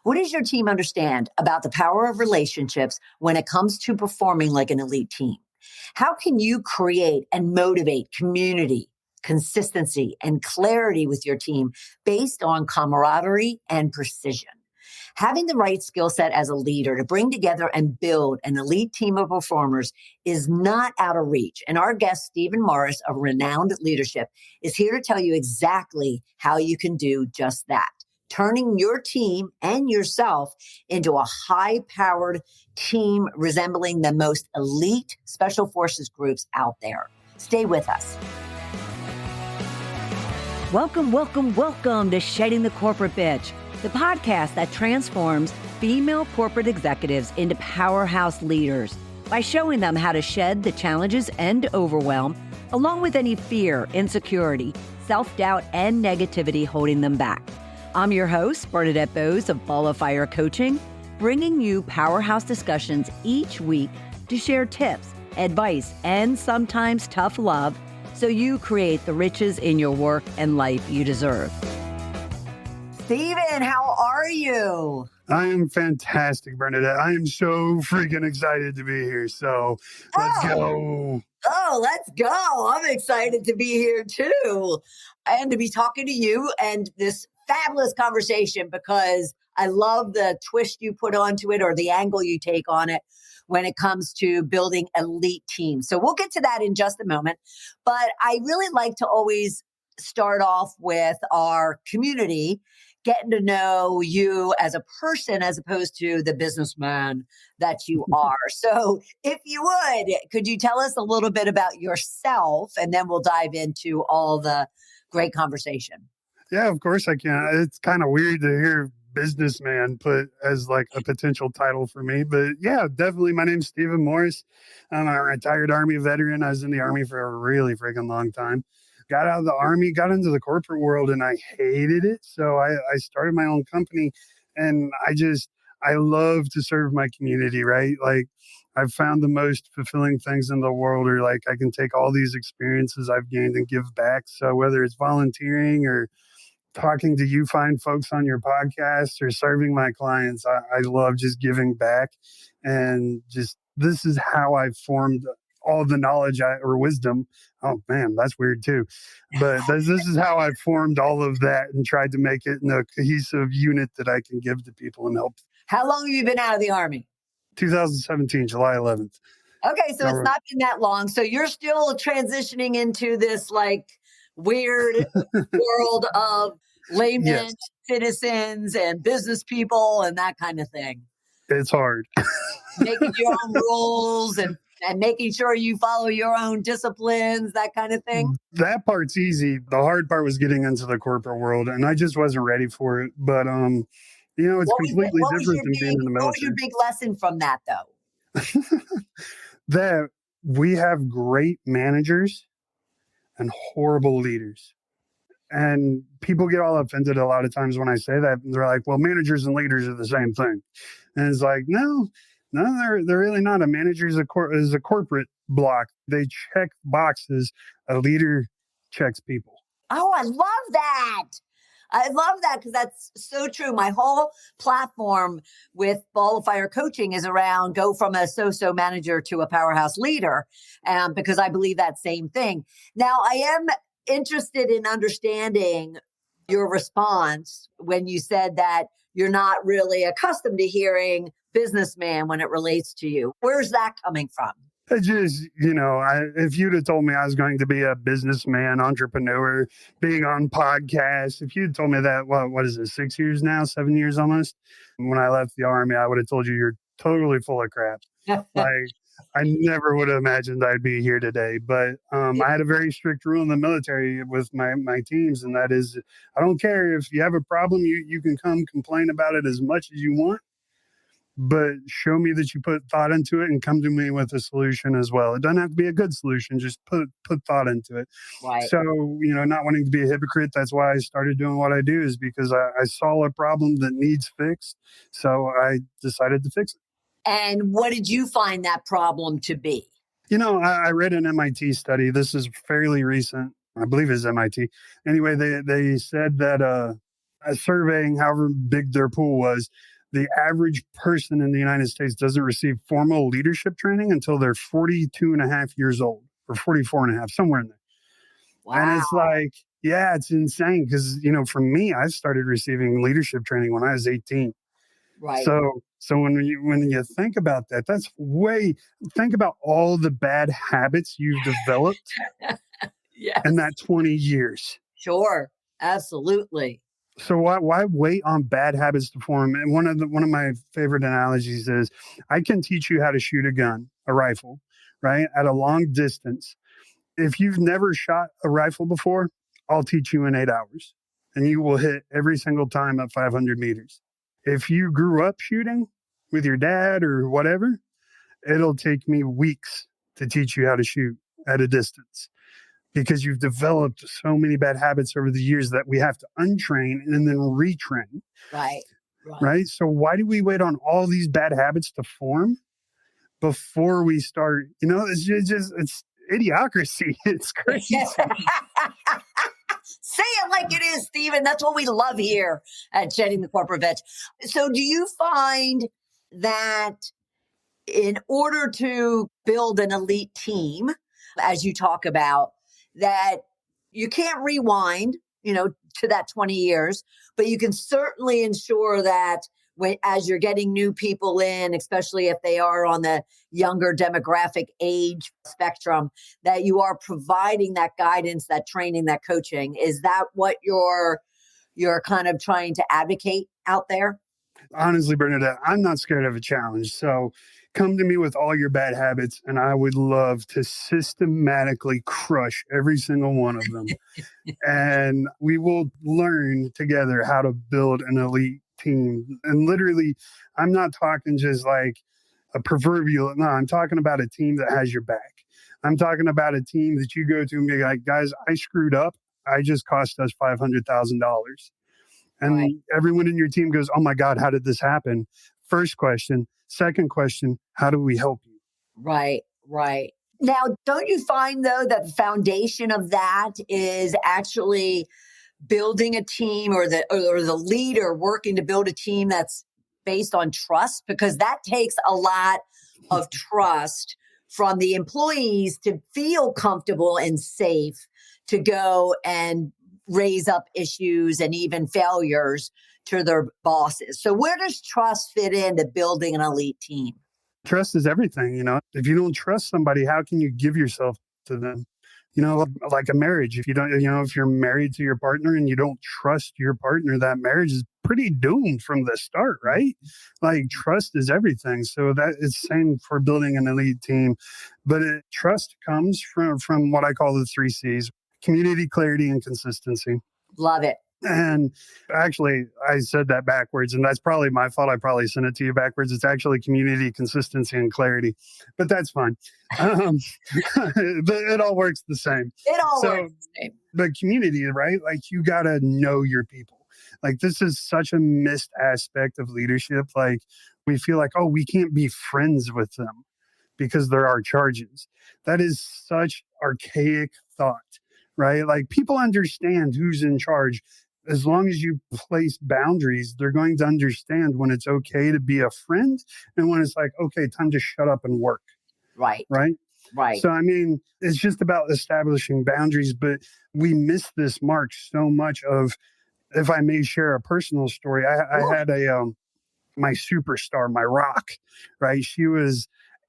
What does your team understand about the power of relationships when it comes to performing like an elite team? How can you create and motivate community, consistency, and clarity with your team based on camaraderie and precision? Having the right skill set as a leader to bring together and build an elite team of performers is not out of reach. And our guest, Stephen Morris of Renowned Leadership, is here to tell you exactly how you can do just that, turning your team and yourself into a high-powered team resembling the most elite special forces groups out there. Stay with us. Welcome, welcome, welcome to Shedding the Corporate Bitch, the podcast that transforms female corporate executives into powerhouse leaders by showing them how to shed the challenges and overwhelm, along with any fear, insecurity, self-doubt, and negativity holding them back. I'm your host, Bernadette Bose of Ball of Fire Coaching, bringing you powerhouse discussions each week to share tips, advice, and sometimes tough love so you create the riches in your work and life you deserve. Stephen, how are you? I am fantastic, Bernadette. I am so freaking excited to be here. So let's go. Oh, let's go. I'm excited to be here too. And to be talking to you and this fabulous conversation, because I love the twist you put onto it or the angle you take on it when it comes to building elite teams. So we'll get to that in just a moment. But I really like to always start off with our community getting to know you as a person as opposed to the businessman that you are. So if you would, could you tell us a little bit about yourself, and then we'll dive into all the great conversation. Yeah, of course I can. It's kind of weird to hear businessman put as like a potential title for me, but yeah, definitely. My name's Stephen Morris. I'm a retired Army veteran. I was in the Army for a really freaking long time. Got out of the Army, got into the corporate world, and I hated it. So I started my own company, and I love to serve my community, right? Like, I've found the most fulfilling things in the world are like, I can take all these experiences I've gained and give back. So whether it's volunteering or talking to you fine folks on your podcast or serving my clients, I love just giving back. And just, this is how I formed all the knowledge or wisdom. Oh man, that's weird too. But this is how I formed all of that and tried to make it in a cohesive unit that I can give to people and help. How long have you been out of the Army? 2017, July 11th. Okay, so it's not been that long. So you're still transitioning into this like weird world of laymen, yes, citizens, and business people and that kind of thing. It's hard. Making your own rules and making sure you follow your own disciplines, that kind of thing. That part's easy. The hard part was getting into the corporate world, and I just wasn't ready for it. But, it's completely different than being in the military. What was your big lesson from that, though? That we have great managers and horrible leaders. And people get all offended a lot of times when I say that. They're like, well, managers and leaders are the same thing. And it's like, no, they're really not. A manager is a corporate block. They check boxes. A leader checks people. Oh, I love that. I love that because that's so true. My whole platform with Ball of Fire Coaching is around go from a so-so manager to a powerhouse leader, because I believe that same thing. Now, I am interested in understanding your response when you said that you're not really accustomed to hearing businessman when it relates to you. Where's that coming from? It just, if you'd have told me I was going to be a businessman, entrepreneur, being on podcasts, if you'd told me that, what is it, 6 years now, 7 years almost? When I left the Army, I would have told you you're totally full of crap. Like, I never would have imagined I'd be here today. But I had a very strict rule in the military with my teams, and that is, I don't care if you have a problem, you can come complain about it as much as you want. But show me that you put thought into it and come to me with a solution as well. It doesn't have to be a good solution. Just put thought into it. Right. So, not wanting to be a hypocrite, that's why I started doing what I do, is because I saw a problem that needs fixed. So I decided to fix it. And what did you find that problem to be? I read an MIT study. This is fairly recent. I believe it's MIT. Anyway, they said that surveying however big their pool was, The average person in the United States doesn't receive formal leadership training until they're 42 and a half years old, or 44 and a half, somewhere in there. And Wow. it's like, yeah, it's insane because, for me, I started receiving leadership training when I was 18. Right. So when you think about that, think about all the bad habits you've developed in Yes. that 20 years. Sure. Absolutely. So why wait on bad habits to form? And one of my favorite analogies is I can teach you how to shoot a gun, a rifle, right, at a long distance. If you've never shot a rifle before, I'll teach you in 8 hours, and you will hit every single time at 500 meters. If you grew up shooting with your dad or whatever, it'll take me weeks to teach you how to shoot at a distance because you've developed so many bad habits over the years that we have to untrain and then retrain. Right. Right. Right. So why do we wait on all these bad habits to form before we start? It's idiocracy. It's crazy. Say it like it is, Stephen. That's what we love here at Shedding the Corporate Veg. So do you find that in order to build an elite team, as you talk about, that you can't rewind, to that 20 years, but you can certainly ensure that as you're getting new people in, especially if they are on the younger demographic age spectrum, that you are providing that guidance, that training, that coaching. Is that what you're kind of trying to advocate out there? Honestly, Bernadette, I'm not scared of a challenge. So come to me with all your bad habits, and I would love to systematically crush every single one of them. And we will learn together how to build an elite team. And literally, I'm not talking just like a proverbial, no, I'm talking about a team that has your back. I'm talking about a team that you go to and be like, guys, I screwed up. I just cost us $500,000. Right. And everyone in your team goes, oh my God, how did this happen? First question. Second question, how do we help you? Right, right. Now, don't you find, though, that the foundation of that is actually building a team, or the leader working to build a team that's based on trust? Because that takes a lot of trust from the employees to feel comfortable and safe to go and raise up issues and even failures to their bosses. So where does trust fit into building an elite team? Trust is everything. If you don't trust somebody, how can you give yourself to them? Like a marriage, if you don't, if you're married to your partner and you don't trust your partner, that marriage is pretty doomed from the start, right? Like trust is everything. So that is same for building an elite team. But trust comes from what I call the 3 C's: community, clarity, and consistency. Love it. And actually, I said that backwards, and that's probably my fault. I probably sent it to you backwards. It's actually community, consistency, and clarity, but that's fine. But it all works the same. It all works the same. But community, right? Like you got to know your people. Like this is such a missed aspect of leadership. Like we feel like, oh, we can't be friends with them because they're our charges. That is such archaic thought, right? Like people understand who's in charge. As long as you place boundaries, they're going to understand when it's okay to be a friend and when it's like, okay, time to shut up and work. Right. Right. Right. So, it's just about establishing boundaries, but we miss this mark so much of, if I may share a personal story, I had my superstar, my rock, right? She was,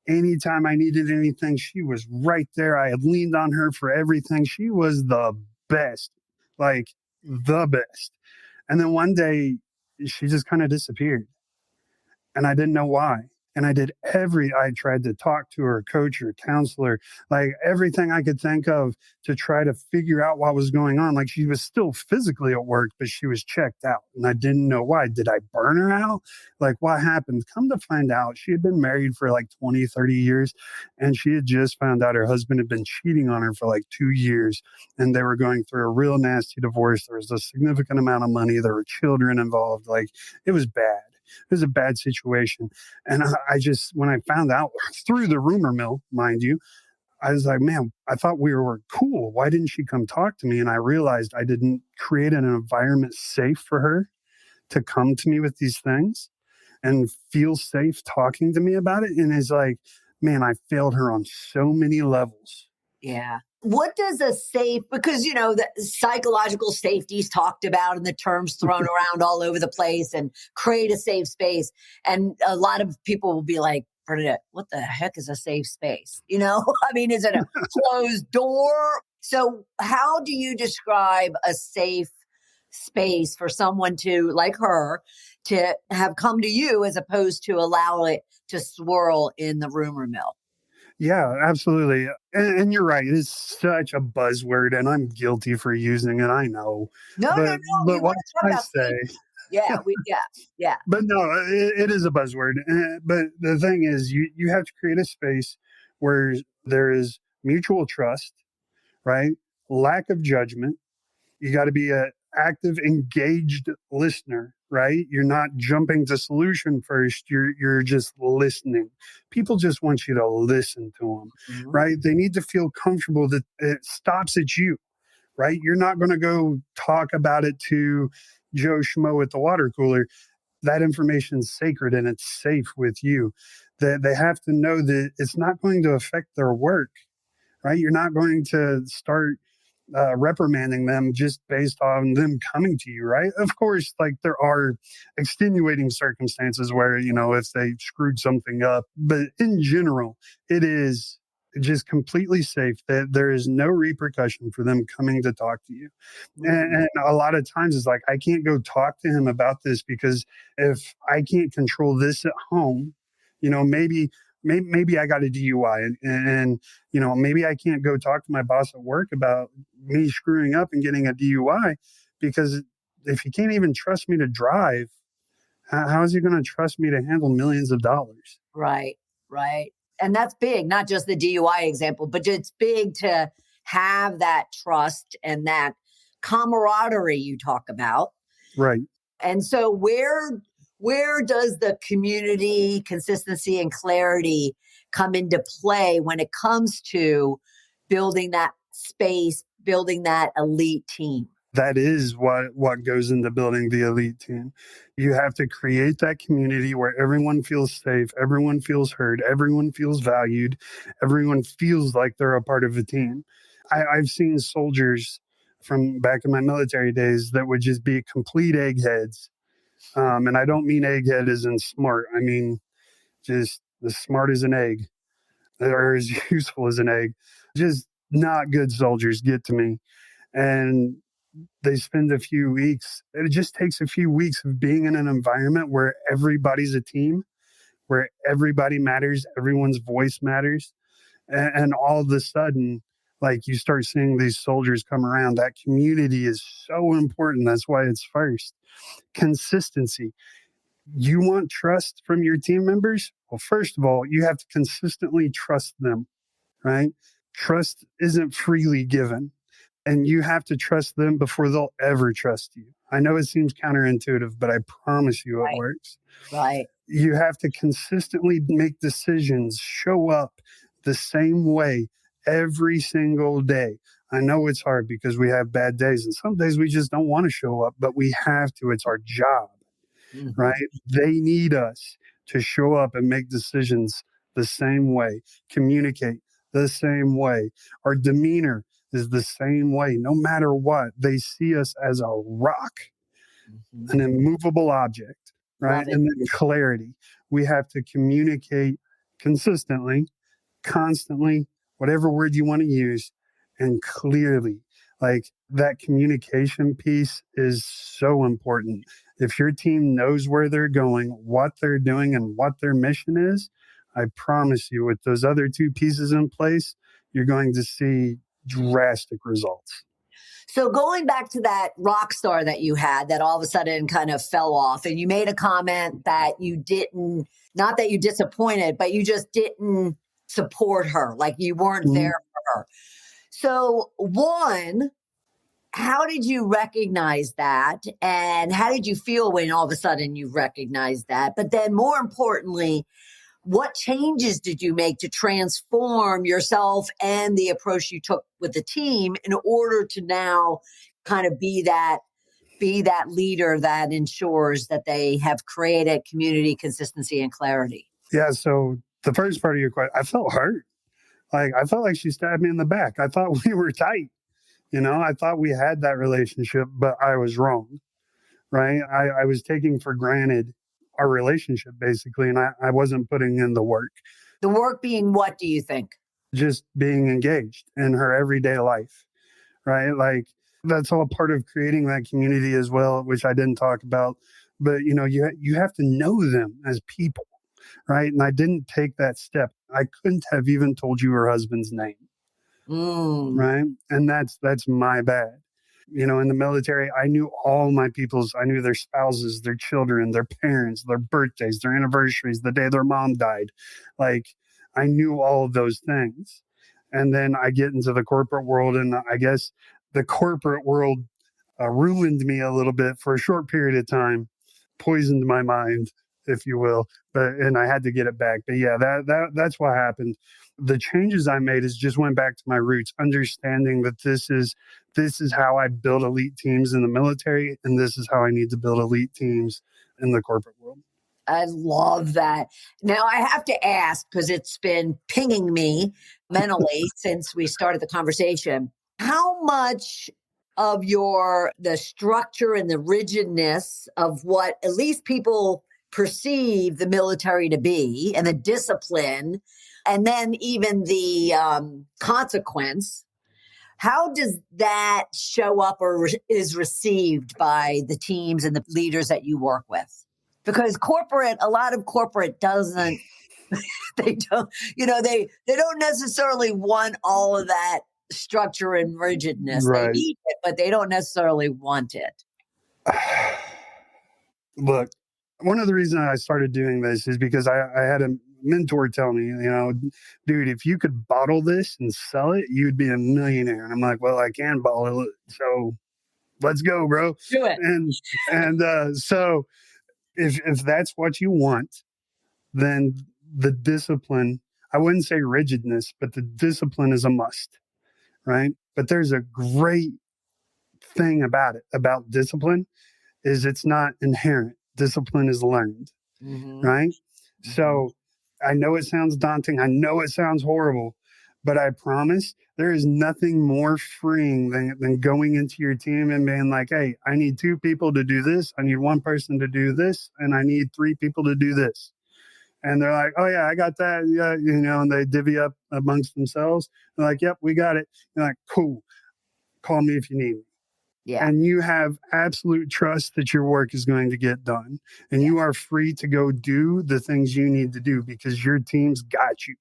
anytime I needed anything, she was right there. I had leaned on her for everything. She was the best, like the best. And then one day she just kind of disappeared and I didn't know why. And I tried to talk to her, coach her, counselor, like everything I could think of to try to figure out what was going on. Like she was still physically at work, but she was checked out and I didn't know why. Did I burn her out? Like what happened? Come to find out, she had been married for like 20, 30 years. And she had just found out her husband had been cheating on her for like 2 years. And they were going through a real nasty divorce. There was a significant amount of money. There were children involved. Like it was bad. It was a bad situation. And I just, when I found out through the rumor mill, mind you, I was like, man, I thought we were cool. Why didn't she come talk to me? And I realized I didn't create an environment safe for her to come to me with these things. and feels safe talking to me about it and is like, man, I failed her on so many levels. Yeah. What does a safe, because, the psychological safety is talked about and the terms thrown around all over the place, and create a safe space. And a lot of people will be like, Bernadette, what the heck is a safe space? I mean, is it a closed door? So how do you describe a safe space for someone to, like her, to have come to you as opposed to allow it to swirl in the rumor mill? Yeah, absolutely. And you're right. It's such a buzzword, and I'm guilty for using it. I know, No, no, but no. You what want to talk can I about say? safety. Yeah, yeah. But no, it is a buzzword. But the thing is, you have to create a space where there is mutual trust, right? Lack of judgment. You got to be a active, engaged listener, right? You're not jumping to solution first. You're just listening. People just want you to listen to them, Mhm. right? They need to feel comfortable that it stops at you, right? You're not going to go talk about it to Joe Schmo at the water cooler. That information is sacred and it's safe with you. That they have to know that it's not going to affect their work, right? You're not going to start reprimanding them just based on them coming to you, right? Of course, like there are extenuating circumstances where, if they screwed something up, but in general, it is just completely safe that there is no repercussion for them coming to talk to you. Mhm. And a lot of times it's like, I can't go talk to him about this because if I can't control this at home, maybe I got a DUI and maybe I can't go talk to my boss at work about me screwing up and getting a DUI because if he can't even trust me to drive, how is he going to trust me to handle millions of dollars? Right, right. And that's big, not just the DUI example, but it's big to have that trust and that camaraderie you talk about. Right. And so where does the community consistency and clarity come into play when it comes to building that space, building that elite team? That is what goes into building the elite team. You have to create that community where everyone feels safe, everyone feels heard, everyone feels valued, everyone feels like they're a part of a team. I've seen soldiers from back in my military days that would just be complete eggheads. And I don't mean egghead as in smart. I mean just as smart as an egg or as useful as an egg. Just not good soldiers get to me. And they spend a few weeks. It just takes a few weeks of being in an environment where everybody's a team, where everybody matters, everyone's voice matters. And all of a sudden, like you start seeing these soldiers come around. That community is so important. That's why it's first. Consistency. You want trust from your team members? Well, first of all, you have to consistently trust them, right? Trust isn't freely given and you have to trust them before they'll ever trust you. I know it seems counterintuitive, but I promise you it Right, works. right. You have to consistently make decisions, show up the same way every single day. I know it's hard because we have bad days and some days we just don't want to show up, but we have to. It's our job, right? Mhm. They need us to show up and make decisions the same way, communicate the same way. Our demeanor is the same way, no matter what. They see us as a rock, Mhm. an immovable object, right? Love it. And then clarity. We have to communicate consistently, constantly, whatever word you want to use, and clearly. Like that communication piece is so important. If your team knows where they're going, what they're doing, and what their mission is, I promise you, with those other two pieces in place, you're going to see drastic results. So going back to that rock star that you had that all of a sudden kind of fell off, and you made a comment that you didn't, not that you disappointed, but you just didn't support her, like you weren't Mhm. there for her. So one, how did you recognize that? And how did you feel when all of a sudden you recognized that? But then more importantly, what changes did you make to transform yourself and the approach you took with the team in order to now kind of be that be that leader that ensures that they have created community, consistency, and clarity? Yeah. So the first part of your question, I felt hurt. Like I felt like she stabbed me in the back. I thought we were tight. I thought we had that relationship, but I was wrong. Right. I was taking for granted our relationship basically, and I wasn't putting in the work. The work being what, do you think? Just being engaged in her everyday life. Right. Like that's all part of creating that community as well, which I didn't talk about. But you have to know them as people. Right. And I didn't take that step. I couldn't have even told you her husband's name. Right. And that's my bad. In the military, I knew all my people's, I knew their spouses, their children, their parents, their birthdays, their anniversaries, the day their mom died. Like I knew all of those things. And then I get into the corporate world, and I guess the corporate world ruined me a little bit for a short period of time, poisoned my mind, if you will. And I had to get it back. But yeah, that's what happened. The changes I made is just went back to my roots, understanding that this is how I build elite teams in the military, and this is how I need to build elite teams in the corporate world. I love that. Now I have to ask, because it's been pinging me mentally since we started the conversation, how much of the structure and the rigidness of what at least people perceive the military to be, and the discipline, and then even the consequence, how does that show up or is received by the teams and the leaders that you work with? Because a lot of corporate doesn't, they don't, they don't necessarily want all of that structure and rigidness. Right. They need it, but they don't necessarily want it. Look, one of the reasons I started doing this is because I had a mentor tell me, dude, if you could bottle this and sell it, you'd be a millionaire. And I'm like, well, I can bottle it. So let's go, bro. Do it. And so if that's what you want, then the discipline, I wouldn't say rigidness, but the discipline is a must, right? But there's a great thing about discipline is it's not inherent. Discipline is learned, right? So I know it sounds daunting. I know it sounds horrible, but I promise there is nothing more freeing than going into your team and being like, hey, I need 2 people to do this. I need 1 person to do this. And I need 3 people to do this. And they're like, oh, yeah, I got that. Yeah, and they divvy up amongst themselves. They're like, yep, we got it. You're like, cool. Call me if you need me. Yeah. And you have absolute trust that your work is going to get done. And you are free to go do the things you need to do because your team's got you.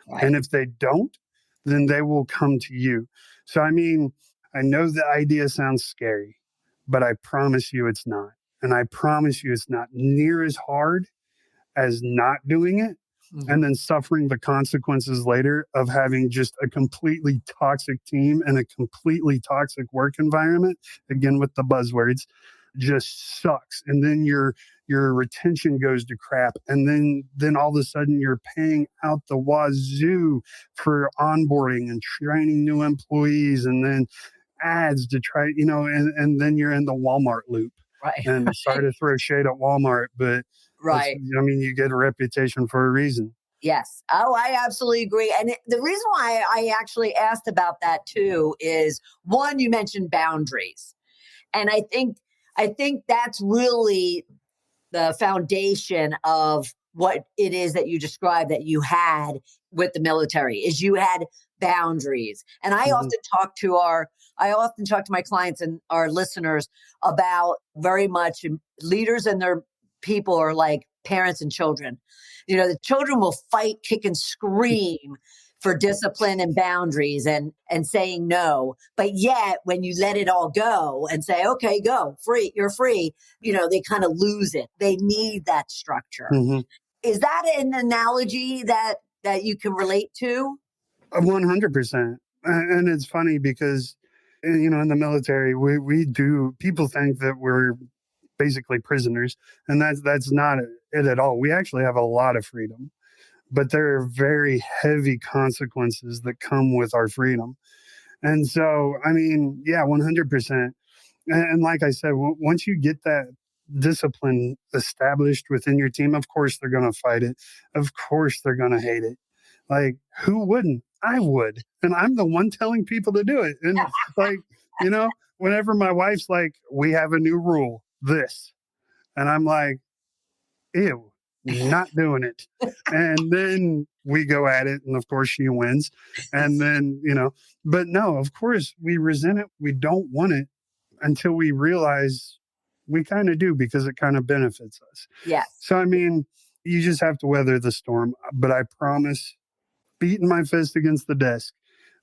Right. And if they don't, then they will come to you. So, I mean, I know the idea sounds scary, but I promise you it's not. And I promise you it's not near as hard as not doing it and then suffering the consequences later of having just a completely toxic team and a completely toxic work environment, again with the buzzwords, just sucks. And then your retention goes to crap. And then all of a sudden you're paying out the wazoo for onboarding and training new employees, and then ads to try, and then you're in the Walmart loop. Right. And sorry to throw shade at Walmart, but right. You get a reputation for a reason. Yes. Oh, I absolutely agree. And the reason why I actually asked about that too is, one, you mentioned boundaries. And I think that's really the foundation of what it is that you described that you had with the military, is you had boundaries. And I often talk to my clients and our listeners about very much leaders and their people are like parents and children. The children will fight, kick, and scream for discipline and boundaries and saying no. But yet when you let it all go and say, okay, go, free, you're free, they kind of lose it. They need that structure. Is that an analogy that you can relate to? 100%. And it's funny because, in the military, people think that we're basically prisoners, and that's not it at all. We actually have a lot of freedom, but there are very heavy consequences that come with our freedom. And so, I mean, yeah, 100%. And like I said, once you get that discipline established within your team, of course they're going to fight it. Of course they're going to hate it. Like, who wouldn't? I would. And I'm the one telling people to do it. And like, whenever my wife's like, we have a new rule, this. And I'm like, ew, not doing it. And then we go at it. And of course she wins. And then, but no, of course we resent it. We don't want it until we realize we kind of do because it kind of benefits us. Yes. So, I mean, you just have to weather the storm. But I promise, beating my fist against the desk,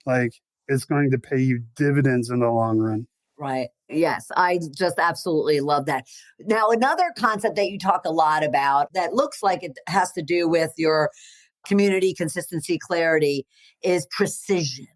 like it's going to pay you dividends in the long run. Right. Yes. I just absolutely love that. Now, another concept that you talk a lot about that looks like it has to do with your community, consistency, clarity is precision.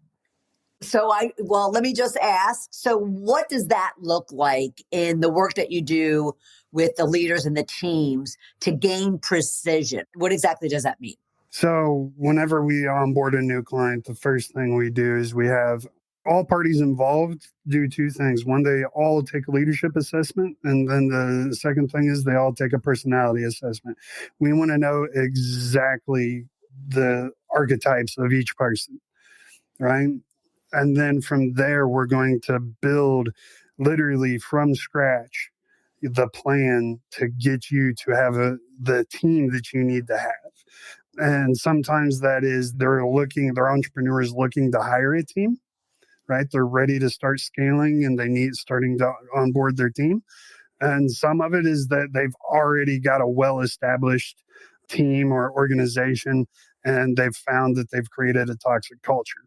So let me just ask. So what does that look like in the work that you do with the leaders and the teams to gain precision? What exactly does that mean? So whenever we onboard a new client, the first thing we do is we have all parties involved do two things. One, they all take a leadership assessment. And then the second thing is they all take a personality assessment. We want to know exactly the archetypes of each person, right? And then from there, we're going to build literally from scratch the plan to get you to have the team that you need to have. And sometimes that is they're entrepreneurs looking to hire a team, right? They're ready to start scaling and they need starting to onboard their team. And some of it is that they've already got a well-established team or organization and they've found that they've created a toxic culture.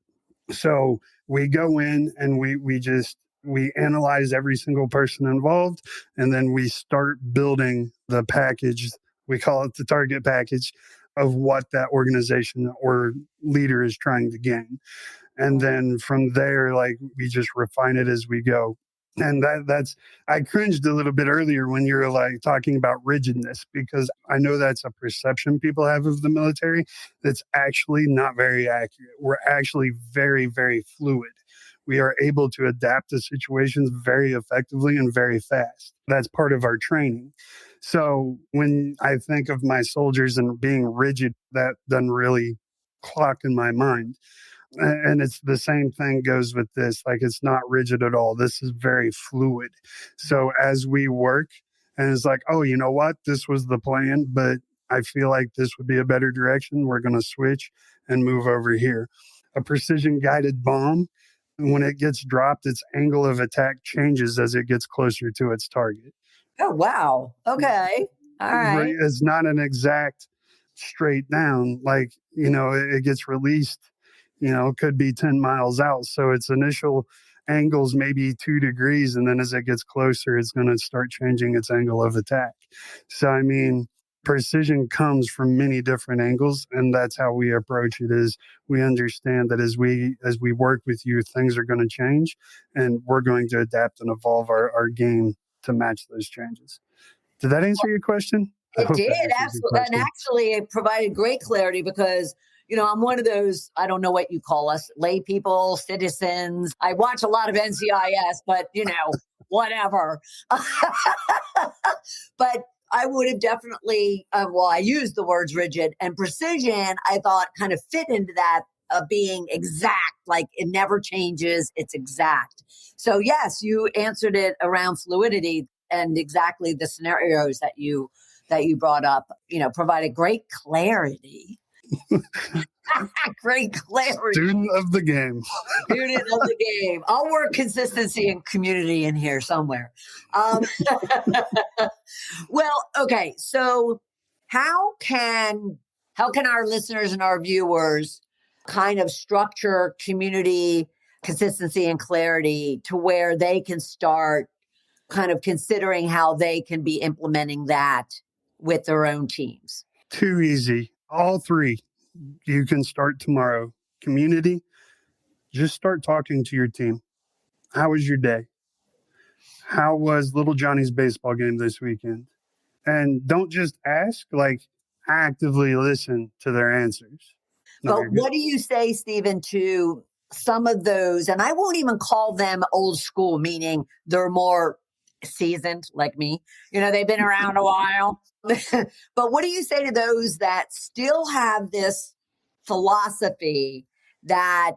So we go in and we analyze every single person involved, and then we start building the package. We call it the target package of what that organization or leader is trying to gain. And then from there, like we just refine it as we go. And that's I cringed a little bit earlier when you were like talking about rigidness, because I know that's a perception people have of the military that's actually not very accurate. We're actually very, very fluid. We are able to adapt to situations very effectively and very fast. That's part of our training. So when I think of my soldiers and being rigid, that doesn't really clock in my mind. And it's the same thing goes with this. Like, it's not rigid at all. This is very fluid. So as we work, and it's like, oh, you know what? This was the plan, but I feel like this would be a better direction. We're going to switch and move over here. A precision guided bomb, when it gets dropped, its angle of attack changes as it gets closer to its target. Oh, wow. Okay. All right. It's not an exact straight down. Like, it gets released, could be 10 miles out. So its initial angles maybe 2 degrees. And then as it gets closer, it's going to start changing its angle of attack. So, I mean, precision comes from many different angles. And that's how we approach it. Is we understand that as we work with you, things are going to change and we're going to adapt and evolve our game to match those changes. Did that answer your question? It did, absolutely. And actually, it provided great clarity because, I'm one of those, I don't know what you call us, lay people, citizens. I watch a lot of NCIS, but, whatever. But I would have definitely, I used the words rigid and precision, I thought kind of fit into that being exact, like it never changes, it's exact. So yes, you answered it around fluidity and exactly the scenarios that you brought up, provided great clarity. Great clarity. Student of the game. Student of the game. I'll work consistency and community in here somewhere. Well, okay. So how can our listeners and our viewers kind of structure community, consistency, and clarity to where they can start kind of considering how they can be implementing that with their own teams? Too easy. All three. You can start tomorrow. Community, just start talking to your team. How was your day? How was little Johnny's baseball game this weekend? And don't just ask, like actively listen to their answers. No, but what do you say, Stephen, to some of those, and I won't even call them old school, meaning they're more seasoned like me. They've been around a while. But what do you say to those that still have this philosophy that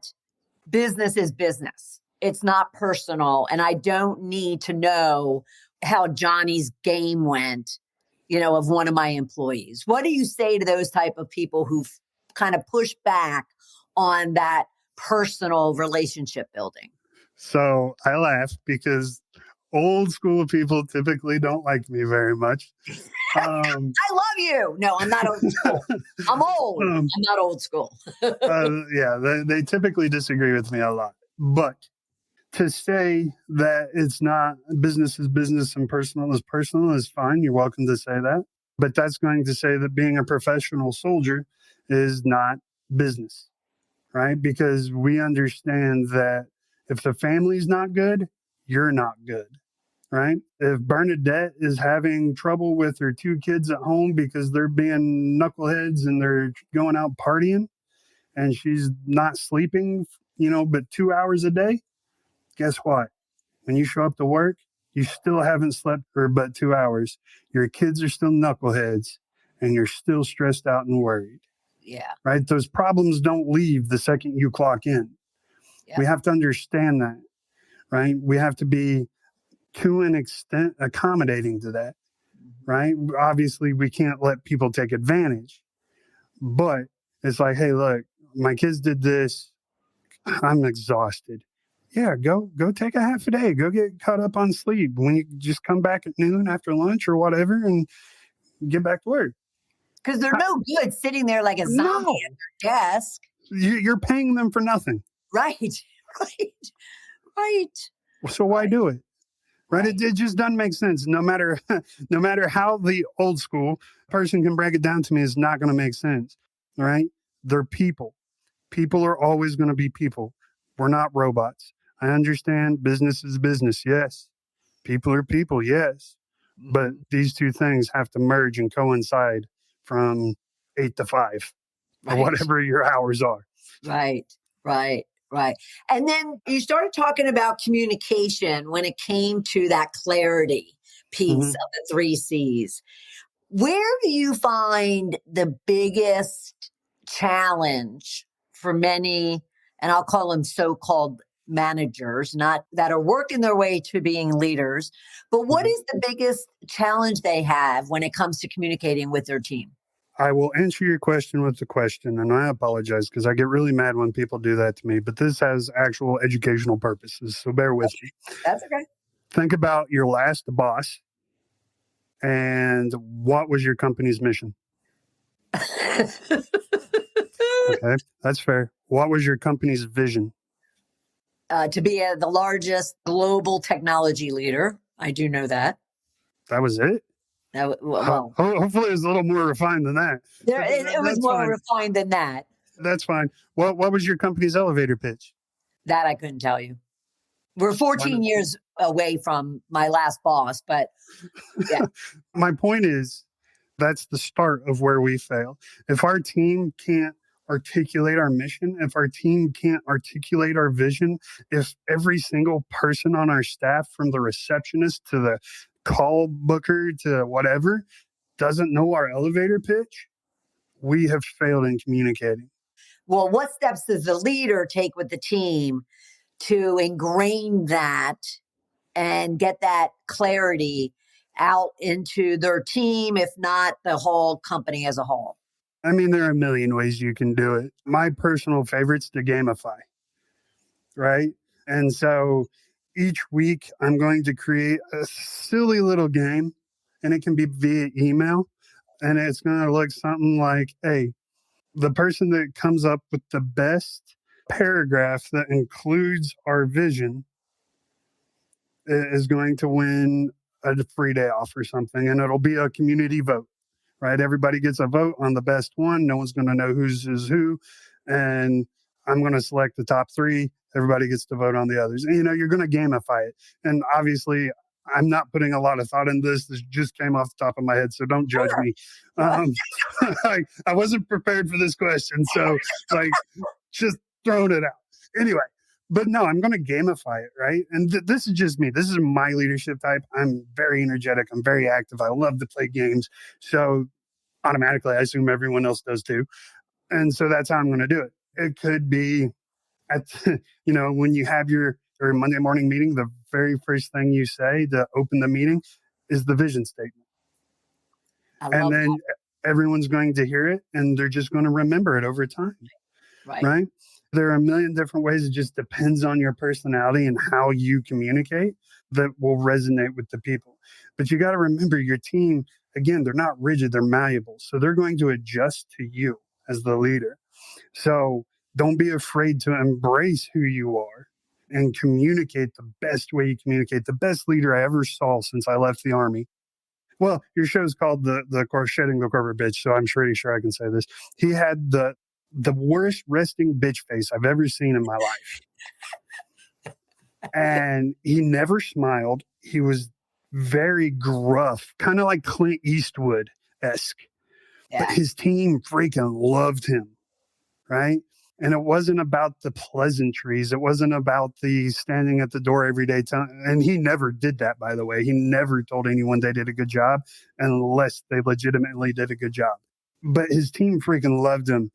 business is business? It's not personal. And I don't need to know how Johnny's game went, of one of my employees. What do you say to those type of people who kind of push back on that personal relationship building? So I laugh because old school people typically don't like me very much. I love you. No, I'm not old school. I'm old. I'm not old school. Yeah, they typically disagree with me a lot. But to say that it's not business is business and personal is fine. You're welcome to say that. But that's going to say that being a professional soldier is not business, right? Because we understand that if the family's not good, you're not good, right? If Bernadette is having trouble with her two kids at home because they're being knuckleheads and they're going out partying and she's not sleeping, but 2 hours a day, guess what? When you show up to work, you still haven't slept for but 2 hours. Your kids are still knuckleheads and you're still stressed out and worried. Yeah. Right? Those problems don't leave the second you clock in. Yep. We have to understand that, right? We have to be to an extent accommodating to that, right? Obviously, we can't let people take advantage, but it's like, hey, look, my kids did this. I'm exhausted. Yeah, go take a half a day. Go get caught up on sleep. When you just come back at noon after lunch or whatever and get back to work. Because they're no good sitting there like a zombie at their desk. You're paying them for nothing. Right. So why do it? Right? It just doesn't make sense. No matter how the old school person can break it down to me, it's not going to make sense. Right? They're people. People are always going to be people. We're not robots. I understand business is business. Yes. People are people. Yes. But these two things have to merge and coincide from 8 to 5 or whatever your hours are. Right. And then you started talking about communication when it came to that clarity piece of the 3 C's. Where do you find the biggest challenge for many, and I'll call them so-called managers, not that are working their way to being leaders, but what is the biggest challenge they have when it comes to communicating with their team? I will answer your question with the question, and I apologize because I get really mad when people do that to me, but this has actual educational purposes, so bear with me. That's okay. Think about your last boss and what was your company's mission? Okay, that's fair. What was your company's vision? To be the largest global technology leader. I do know that. That was it? Well, hopefully it was a little more refined than that. It was more refined than that. That's fine. What was your company's elevator pitch? That I couldn't tell you. We're 14 years away from my last boss, but yeah. My point is, that's the start of where we fail. If our team can't articulate our mission, if our team can't articulate our vision, if every single person on our staff, from the receptionist to the call booker to whatever, doesn't know our elevator pitch, we have failed in communicating. Well, what steps does the leader take with the team to ingrain that and get that clarity out into their team, if not the whole company as a whole? I mean, there are a million ways you can do it. My personal favorite's to gamify, right? And so each week I'm going to create a silly little game, and it can be via email, and it's going to look something like, hey, the person that comes up with the best paragraph that includes our vision is going to win a free day off or something, and it'll be a community vote. Right? Everybody gets a vote on the best one. No one's going to know who's is who. And I'm going to select the top 3. Everybody gets to vote on the others. And, you're going to gamify it. And obviously, I'm not putting a lot of thought in this. This just came off the top of my head, so don't judge me. I wasn't prepared for this question. So, just throwing it out. Anyway, but no, I'm going to gamify it, right? And this is just me. This is my leadership type. I'm very energetic. I'm very active. I love to play games. So automatically, I assume everyone else does too. And so that's how I'm going to do it. It could be at, when you have your Monday morning meeting, the very first thing you say to open the meeting is the vision statement. And then everyone's going to hear it and they're just going to remember it over time. Right? There are a million different ways. It just depends on your personality and how you communicate that will resonate with the people. But you got to remember your team, again, they're not rigid, they're malleable. So they're going to adjust to you as the leader. So don't be afraid to embrace who you are and communicate the best way you communicate. The best leader I ever saw since I left the Army. Well, your show's called the course Shedding the Corporate Bitch, so I'm pretty sure I can say this. He had the worst resting bitch face I've ever seen in my life. And he never smiled. He was very gruff, kind of like Clint Eastwood-esque. Yeah. But his team freaking loved him, right? And it wasn't about the pleasantries. It wasn't about the standing at the door every day. And he never did that, by the way. He never told anyone they did a good job unless they legitimately did a good job. But his team freaking loved him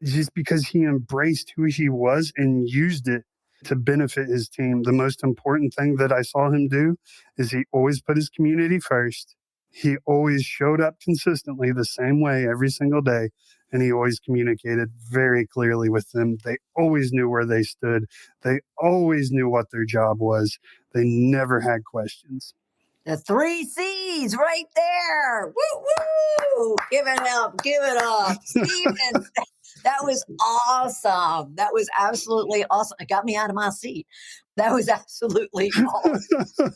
just because he embraced who he was and used it to benefit his team. The most important thing that I saw him do is he always put his community first. He always showed up consistently the same way every single day. And he always communicated very clearly with them. They always knew where they stood. They always knew what their job was. They never had questions. The 3 C's right there. Woo, woo. Give it up. Give it up. Steven, that was awesome. That was absolutely awesome. It got me out of my seat. That was absolutely awesome.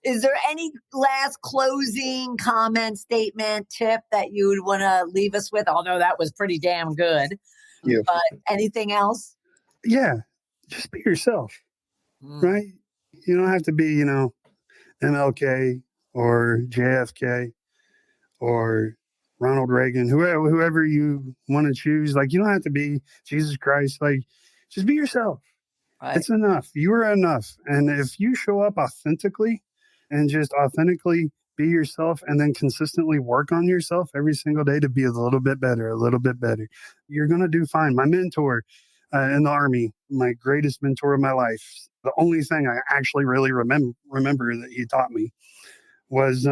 Is there any last closing comment, statement, tip that you would want to leave us with? Although that was pretty damn good. Yeah. But anything else? Yeah. Just be yourself, right? You don't have to be, MLK or JFK or Ronald Reagan, whoever you want to choose. Like, you don't have to be Jesus Christ. Like, just be yourself. Right. It's enough. You are enough. And if you show up authentically and just authentically be yourself and then consistently work on yourself every single day to be a little bit better, you're going to do fine. My mentor in the Army, my greatest mentor of my life, the only thing I actually really remember that he taught me was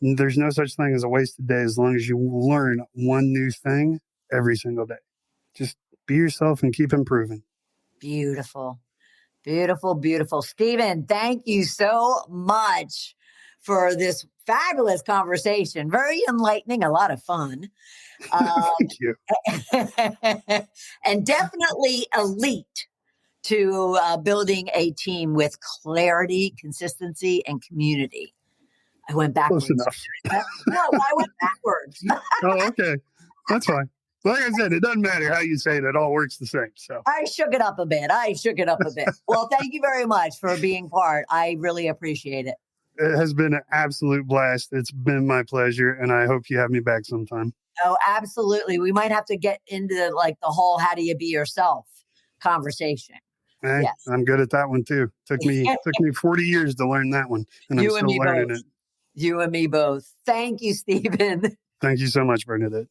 there's no such thing as a wasted day as long as you learn one new thing every single day. Just be yourself and keep improving. Beautiful. Beautiful, beautiful. Steven, thank you so much for this fabulous conversation. Very enlightening, a lot of fun. Thank you. And definitely elite to building a team with clarity, consistency, and community. I went backwards. Close enough. No, I went backwards. Oh, okay. That's fine. Like I said, it doesn't matter how you say it. It all works the same. So I shook it up a bit. Well, thank you very much for being part. I really appreciate it. It has been an absolute blast. It's been my pleasure. And I hope you have me back sometime. Oh, absolutely. We might have to get into like the whole how do you be yourself conversation. Hey, yes. I'm good at that one too. Took me 40 years to learn that one. And I'm still learning it. You and me both. Thank you, Steven. Thank you so much, Bernadette.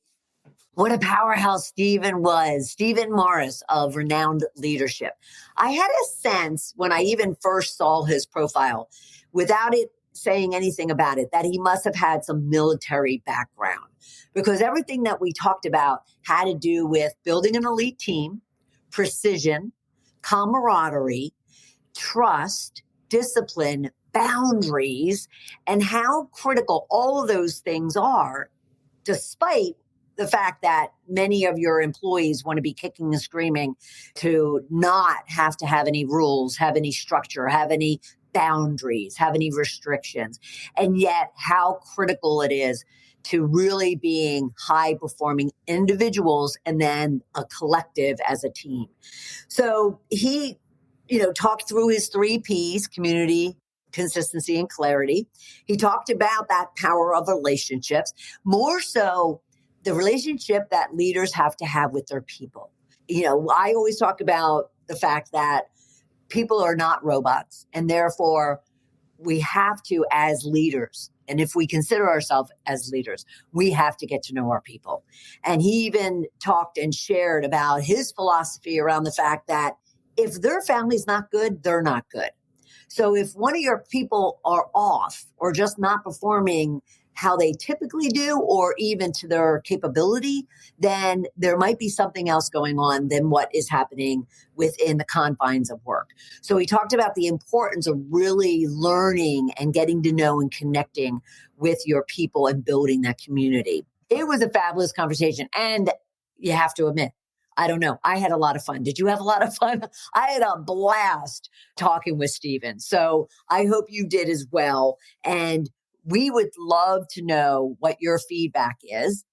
What a powerhouse Steven was. Steven Morris of Renowned Leadership. I had a sense when I even first saw his profile, without it saying anything about it, that he must have had some military background, because everything that we talked about had to do with building an elite team, precision, camaraderie, trust, discipline, boundaries, and how critical all of those things are, despite the fact that many of your employees want to be kicking and screaming to not have to have any rules, have any structure, have any boundaries, have any restrictions. And yet how critical it is to really being high performing individuals and then a collective as a team. So he, talked through his 3 Ps, community, consistency, and clarity. He talked about that power of relationships, more so the relationship that leaders have to have with their people. I always talk about the fact that people are not robots, and therefore we have to, as leaders, and if we consider ourselves as leaders, we have to get to know our people. And he even talked and shared about his philosophy around the fact that if their family's not good, they're not good. So if one of your people are off or just not performing how they typically do, or even to their capability, then there might be something else going on than what is happening within the confines of work. So he talked about the importance of really learning and getting to know and connecting with your people and building that community. It was a fabulous conversation. And you have to admit, I don't know, I had a lot of fun. Did you have a lot of fun? I had a blast talking with Stephen. So I hope you did as well. And we would love to know what your feedback is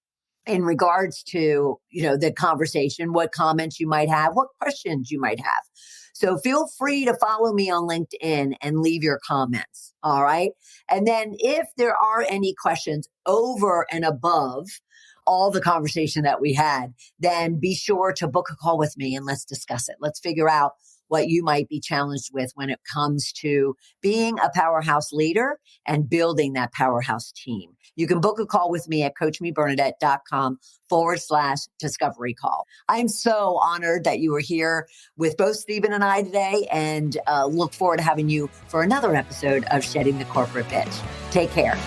in regards to, the conversation, what comments you might have, what questions you might have. So feel free to follow me on LinkedIn and leave your comments. All right. And then if there are any questions over and above all the conversation that we had, then be sure to book a call with me and let's discuss it. Let's figure out what you might be challenged with when it comes to being a powerhouse leader and building that powerhouse team. You can book a call with me at coachmebernadette.com/discovery call. I'm so honored that you were here with both Stephen and I today, and look forward to having you for another episode of Shedding the Corporate Bitch. Take care.